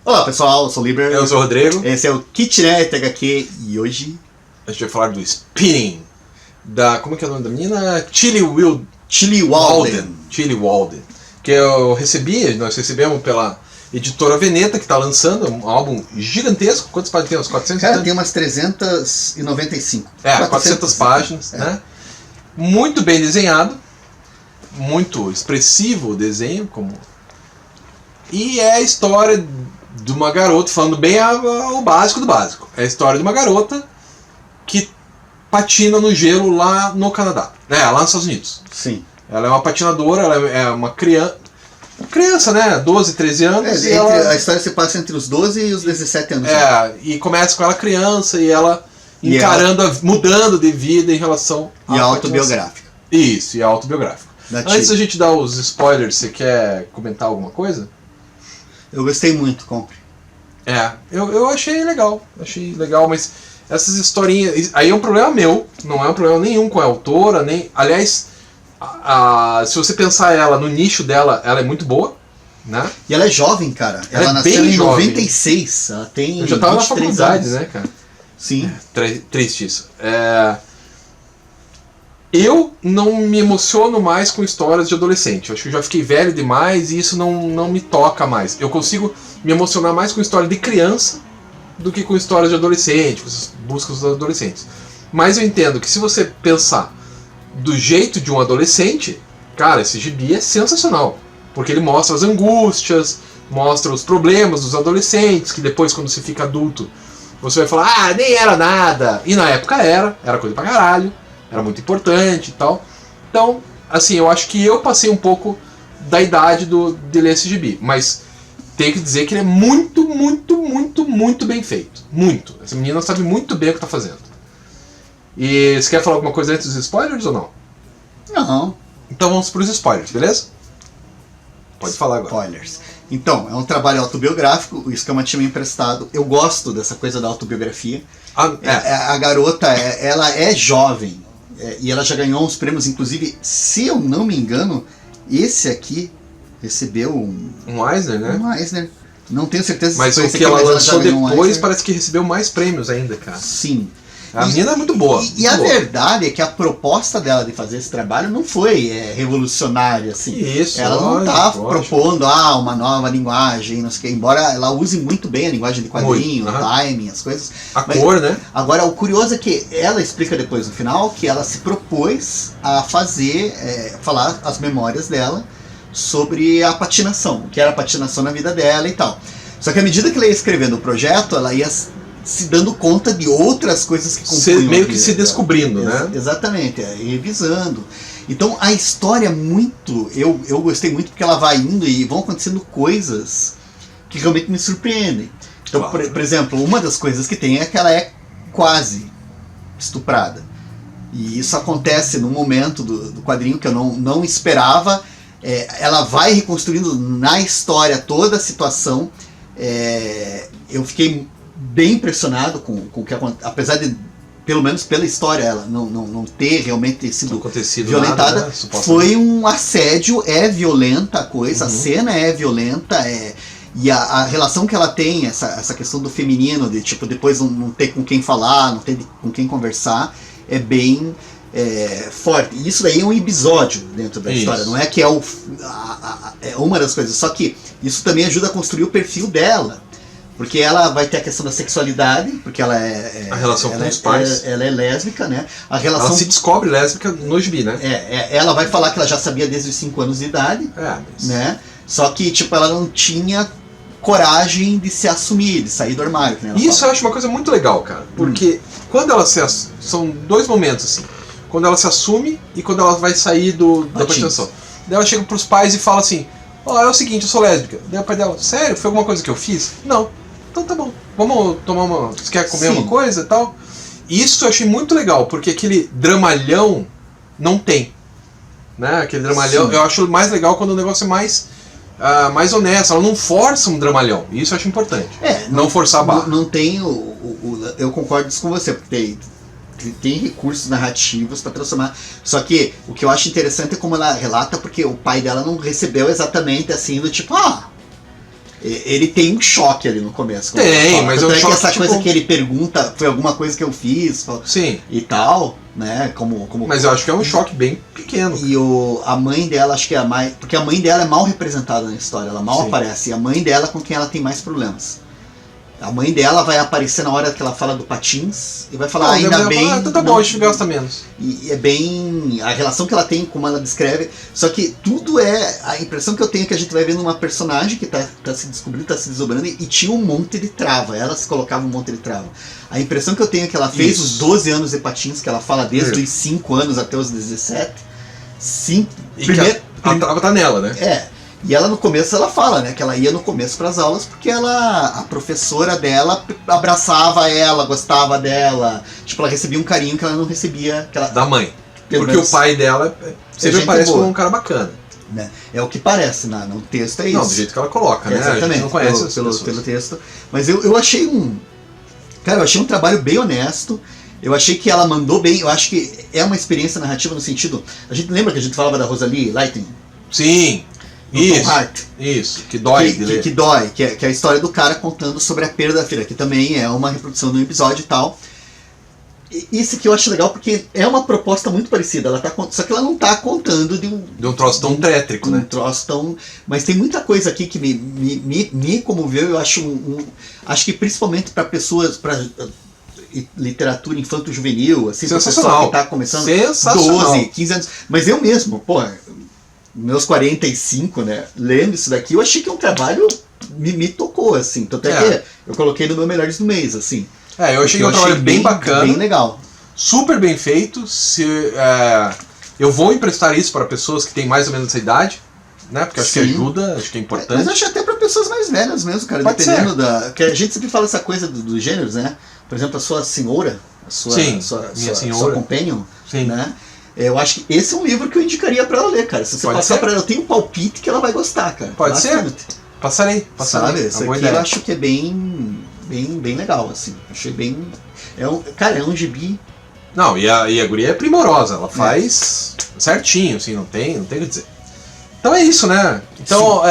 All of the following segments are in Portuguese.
Olá pessoal, eu sou o Liber. Eu sou o Rodrigo. Esse é o Kitnet HQ e hoje a gente vai falar do Spinning, como é que é o nome da menina? Tillie Walden. Que nós recebemos pela editora Veneta, que está lançando um álbum gigantesco. Quantas páginas tem? Uns 400? Cara, tem umas 395. 400 páginas, né? Muito bem desenhado, muito expressivo o desenho, e é a história de uma garota, falando bem o básico do básico. É a história de uma garota que patina no gelo lá no Canadá, lá nos Estados Unidos. Sim. Ela é uma patinadora, ela é uma criança, né? 12, 13 anos. A história se passa entre os 12 e os 17 anos. E começa com ela criança e ela mudando de vida em relação à patinação. Autobiográfica. Isso, e autobiográfico. Antes da gente dar os spoilers, você quer comentar alguma coisa? Eu gostei muito, compre. Eu achei legal, mas essas historinhas... Aí é um problema meu, não é um problema nenhum com a autora, nem... Aliás, se você pensar ela no nicho dela, ela é muito boa, né? E ela é jovem, cara. Ela nasceu em 96, ela tem 23 anos. Eu já tava na faculdade, né, cara? Sim. Triste isso. Eu não me emociono mais com histórias de adolescente. Eu acho que eu já fiquei velho demais e isso não me toca mais. Eu consigo me emocionar mais com história de criança do que com histórias de adolescente, com essas buscas dos adolescentes. Mas eu entendo que se você pensar do jeito de um adolescente, cara, esse gibi é sensacional. Porque ele mostra as angústias, mostra os problemas dos adolescentes, que depois, quando você fica adulto, você vai falar, nem era nada. E na época era coisa pra caralho. Era muito importante e tal. Então, assim, eu acho que eu passei um pouco da idade de ler esse gibi. Mas tenho que dizer que ele é muito, muito, muito, muito bem feito. Muito. Essa menina sabe muito bem o que está fazendo. E você quer falar alguma coisa antes dos spoilers ou não? Não. Então vamos para os spoilers, beleza? Pode falar agora. Spoilers. Então, é um trabalho autobiográfico, o Escama tinha me emprestado. Eu gosto dessa coisa da autobiografia. A garota, ela é jovem. E ela já ganhou uns prêmios, inclusive, se eu não me engano, esse aqui recebeu um Eisner, né? Um Eisner. Não tenho certeza se mas foi o esse que aqui, ela lançou depois um parece que recebeu mais prêmios ainda, cara. Sim. A menina é muito boa. E a verdade é que a proposta dela de fazer esse trabalho não foi revolucionária, assim. Isso, ela não está propondo uma nova linguagem, não sei o que, embora ela use muito bem a linguagem de quadrinho, o timing, as coisas. Cor, né? Agora, o curioso é que ela explica depois no final que ela se propôs a falar as memórias dela sobre a patinação, o que era a patinação na vida dela e tal. Só que à medida que ela ia escrevendo o projeto, ela ia se dando conta de outras coisas que compunham meio que se descobrindo, né? Exatamente, revisando. Então a história eu gostei muito porque ela vai indo e vão acontecendo coisas que realmente me surpreendem. Então, por exemplo, uma das coisas que tem é que ela é quase estuprada. E isso acontece num momento do quadrinho que eu não esperava. Ela vai reconstruindo na história toda a situação. Eu fiquei bem impressionado com o que aconteceu, apesar de, pelo menos pela história, ela não ter realmente sido violentada. Nada, né? Foi um assédio, é violenta a coisa, a cena é violenta, e a relação que ela tem, essa questão do feminino, de tipo, depois não ter com quem falar, não ter com quem conversar, é bem forte. E isso daí é um episódio dentro da história, não é que é uma das coisas, só que isso também ajuda a construir o perfil dela. Porque ela vai ter a questão da sexualidade, porque ela a relação com os pais. Ela é lésbica, né? Ela se descobre lésbica no gibi, né? Ela vai falar que ela já sabia desde os 5 anos de idade, né? Só que, tipo, ela não tinha coragem de se assumir, de sair do armário. Né? Isso eu acho uma coisa muito legal, cara. Porque quando ela são dois momentos, assim. Quando ela se assume e quando ela vai sair da patinação. Daí ela chega pros pais e fala assim, é o seguinte, eu sou lésbica. Daí o pai dela, sério? Foi alguma coisa que eu fiz? Não. Então tá bom, vamos tomar você quer comer uma coisa e tal? Isso eu achei muito legal, porque aquele dramalhão não tem. Né? Aquele dramalhão, eu acho mais legal quando o negócio é mais honesto, ela não força um dramalhão, isso eu acho importante. Não forçar a barra. Não tem eu concordo com você, porque tem recursos narrativos para transformar. Só que o que eu acho interessante é como ela relata, porque o pai dela não recebeu exatamente assim, do tipo, Ele tem um choque ali no começo. Tem, mas é um choque que essa tipo... coisa que ele pergunta foi alguma coisa que eu fiz. Sim. E tal, né? Mas eu acho que é um choque bem pequeno. E a mãe dela, acho que é a mais... Porque a mãe dela é mal representada na história, ela mal aparece. E a mãe dela com quem ela tem mais problemas. A mãe dela vai aparecer na hora que ela fala do Patins e vai falar, ainda bem... Então tá bom, a gente gasta menos. E é bem... A relação que ela tem, como ela descreve, só que tudo é... A impressão que eu tenho é que a gente vai vendo uma personagem que tá se descobrindo, tá se desdobrando e tinha um monte de trava. Ela se colocava um monte de trava. A impressão que eu tenho é que ela fez os 12 anos de Patins, que ela fala desde os 5 anos até os 17. Sim. E que a trava tá nela, né? É. E ela no começo ela fala, né, que ela ia no começo para as aulas porque a professora dela abraçava ela, gostava dela, tipo, ela recebia um carinho que ela não recebia da mãe. Porque o pai dela sempre parece como um cara bacana. Né? É o que parece no texto, é isso. Não, do jeito que ela coloca, né? Exatamente, a gente não conhece pelo texto. Mas eu achei eu achei um trabalho bem honesto. Eu achei que ela mandou bem. Eu acho que é uma experiência narrativa no sentido... A gente lembra que a gente falava da Rosalie Lighting? Sim. Isso, que dói. Que dói, que é a história do cara contando sobre a perda da filha, que também é uma reprodução de um episódio e tal. Isso que eu acho legal porque é uma proposta muito parecida, só que ela não está contando de um troço tão tétrico, né? Um troço tão... Mas tem muita coisa aqui que me comoveu, eu acho acho que principalmente para pessoas, para literatura infanto-juvenil, assim, para pessoa que está começando 12, 15 anos. Mas eu mesmo, meus 45, né, lendo isso daqui, eu achei que é um trabalho me tocou, assim. Tanto é que eu coloquei no meu Melhores do Mês, assim. Eu achei que é um trabalho bem bacana. Bem legal. Super bem feito. Eu vou emprestar isso para pessoas que têm mais ou menos essa idade, né? Porque acho que ajuda, acho que é importante. Mas acho até para pessoas mais velhas mesmo, cara. Pode dependendo da... Que a gente sempre fala essa coisa dos gêneros, né? Por exemplo, a sua senhora, sua companion, né? Eu acho que esse é um livro que eu indicaria pra ela ler, cara. Se você passar pra ela, eu tenho um palpite que ela vai gostar, cara. Pode ser? Passarei. Sabe? Esse aqui eu acho que é bem legal, assim. Achei bem... Cara, é um gibi... Não, e a guria é primorosa. Ela faz certinho, assim, não tem o que dizer. Então é isso, né? Então,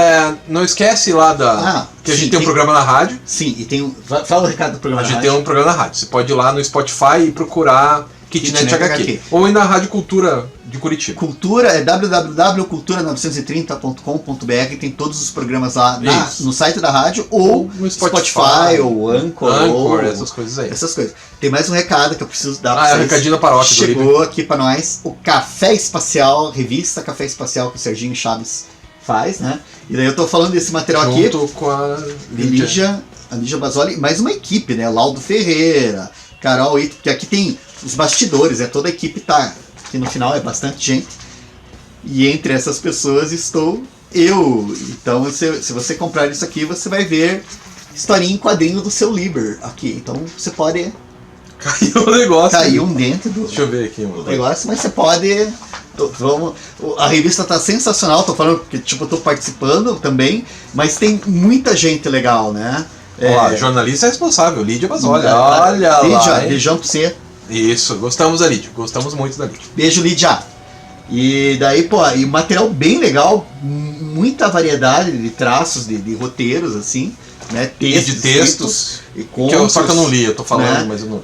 não esquece lá que a gente tem um programa na rádio. Sim, e tem fala o recado do programa na rádio. A gente tem um programa na rádio. Você pode ir lá no Spotify e procurar Kitnet HQ. Ou ir na Rádio Cultura de Curitiba. Cultura é www.cultura930.com.br. Tem todos os programas lá no site da rádio ou no Spotify ou Anchor, essas coisas aí. Essas coisas. Tem mais um recado que eu preciso dar pra vocês. É o recadinho da paróquia. Chegou aqui pra nós o Café Espacial, revista Café Espacial que o Serginho Chaves faz, né? E daí eu tô falando desse material aqui. Junto com a Lígia Basoli, mais uma equipe, né? Laudo Ferreira, Carol, que aqui tem os bastidores, toda a equipe tá aqui no final, é bastante gente. E entre essas pessoas estou eu. Então, se você comprar isso aqui, você vai ver historinha em quadrinho do seu Liber aqui. Então, você pode... Caiu o negócio. Caiu dentro do... Deixa eu ver aqui, mano. Negócio, mas você pode... A revista tá sensacional, tô falando porque eu tô participando também, mas tem muita gente legal, né? Jornalista responsável, Lídia Basoli. Olha lá. Beijão pra você. Isso, gostamos da Lídia, gostamos muito da Lídia. Beijo, Lídia. E daí, e material bem legal, muita variedade de traços, de roteiros, assim, né? Textos. E contos, só que eu não li, eu tô falando, né? Mas eu não li.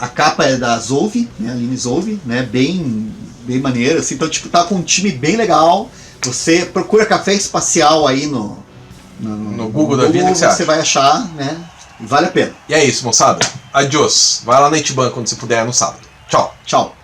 A capa é da Zolve, né? Aline Zolve, né? Bem maneira, assim. Então, tá com um time bem legal. Você procura Café Espacial aí no Google da vida, que você vai achar, né? Vale a pena. E é isso, moçada. Adiós. Vai lá na Itiban quando você puder no sábado. Tchau. Tchau.